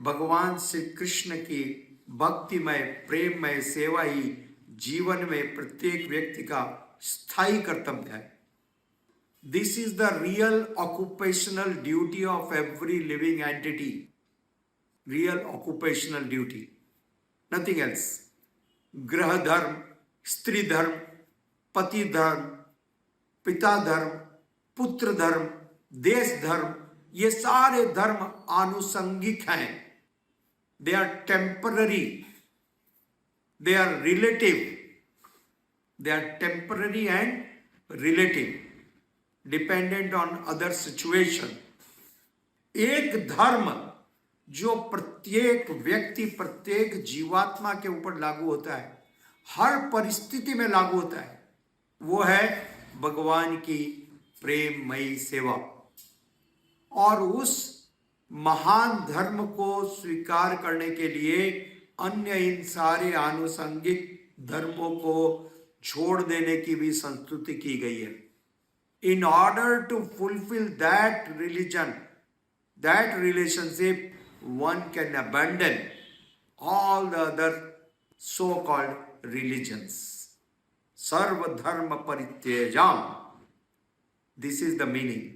भगवान श्री कृष्ण की भक्तिमय प्रेममय सेवा ही जीवन में प्रत्येक व्यक्ति का स्थायी कर्तव्य है। This is the real occupational duty of every living entity, real occupational duty, nothing else. गृह धर्म, स्त्री धर्म, पति धर्म, पिता धर्म, पुत्र धर्म, देश धर्म, ये सारे धर्म आनुषंगिक हैं। They are temporary, they are relative, they are temporary and relative, dependent on other situation. एक धर्म जो प्रत्येक व्यक्ति, प्रत्येक जीवात्मा के ऊपर लागू होता है, हर परिस्थिति में लागू होता है, वो है भगवान की प्रेममयी सेवा। और उस महान धर्म को स्वीकार करने के लिए अन्य इन सारे आनुषंगिक धर्मों को छोड़ देने की भी संस्तुति की गई है। In order to fulfil that religion, that relationship, one can abandon all the other so called religions. सर्वधर्म परित्यजाम, दिस इज द मीनिंग।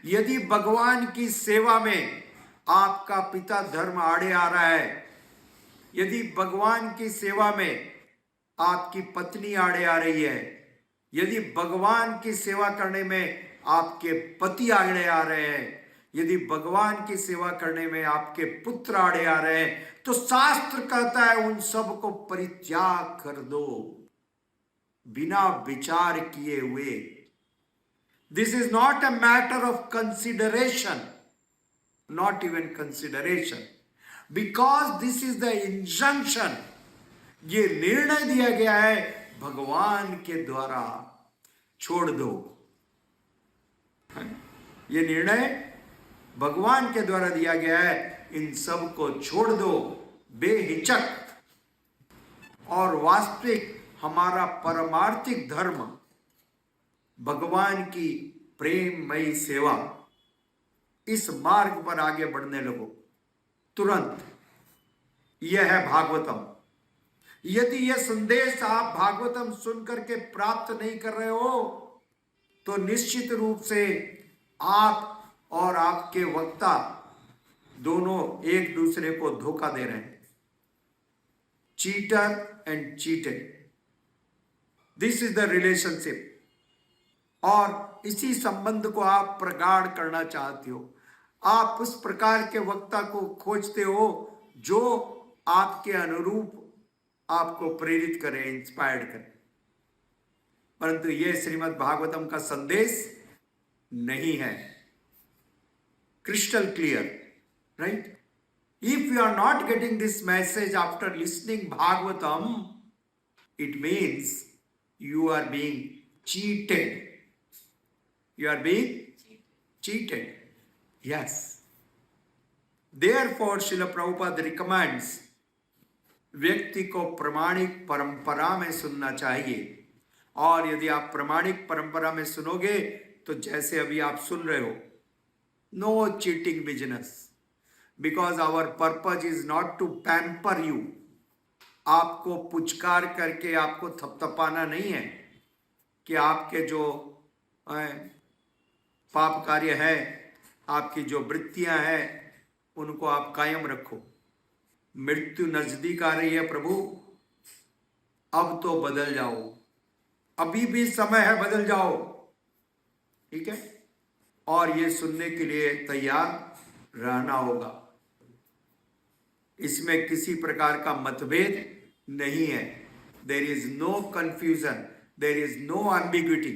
यदि भगवान की सेवा में आपका पिता धर्म आड़े आ रहा है, यदि भगवान की सेवा में आपकी पत्नी आड़े आ रही है, यदि भगवान की सेवा करने में आपके पति आड़े आ रहे हैं, यदि भगवान की सेवा करने में आपके पुत्र आड़े आ रहे हैं, तो शास्त्र कहता है उन सब को परित्याग कर दो, बिना विचार किए हुए। This is not a matter of consideration, not even consideration, because this is the injunction. ये निर्णय दिया गया है भगवान के द्वारा, छोड़ दो। ये निर्णय भगवान के द्वारा दिया गया है, इन सब को छोड़ दो बेहिचक। और वास्तविक हमारा परमार्थिक धर्म भगवान की प्रेममयी सेवा, इस मार्ग पर आगे बढ़ने लगो तुरंत। यह है भागवतम। यदि यह संदेश आप भागवतम सुनकर के प्राप्त नहीं कर रहे हो, तो निश्चित रूप से आप और आपके वक्ता दोनों एक दूसरे को धोखा दे रहे हैं। Cheater and cheated, this is the relationship. और इसी संबंध को आप प्रगाढ़ करना चाहते हो। आप उस प्रकार के वक्ता को खोजते हो जो आपके अनुरूप आपको प्रेरित करे, इंस्पायर्ड करे। परंतु यह श्रीमद् भागवतम का संदेश नहीं है। Crystal clear, right? If you are not getting this message after listening Bhagavatam, it means you are being cheated. You are being cheated. Yes. Therefore, Srila Prabhupada recommends व्यक्ति को प्रमाणिक परंपरा में सुनना चाहिए। और यदि आप प्रमाणिक परंपरा में सुनोगे तो जैसे अभी आप सुन रहे हो, no cheating business, because our purpose is not to pamper you. आपको पुचकार करके आपको थपथपाना नहीं है कि आपके जो पाप कार्य है, आपकी जो वृत्तियां हैं, उनको आप कायम रखो। मृत्यु नजदीक आ रही है प्रभु, अब तो बदल जाओ, अभी भी समय है, बदल जाओ। ठीक है? और ये सुनने के लिए तैयार रहना होगा। इसमें किसी प्रकार का मतभेद नहीं है। There is no confusion, there is no ambiguity.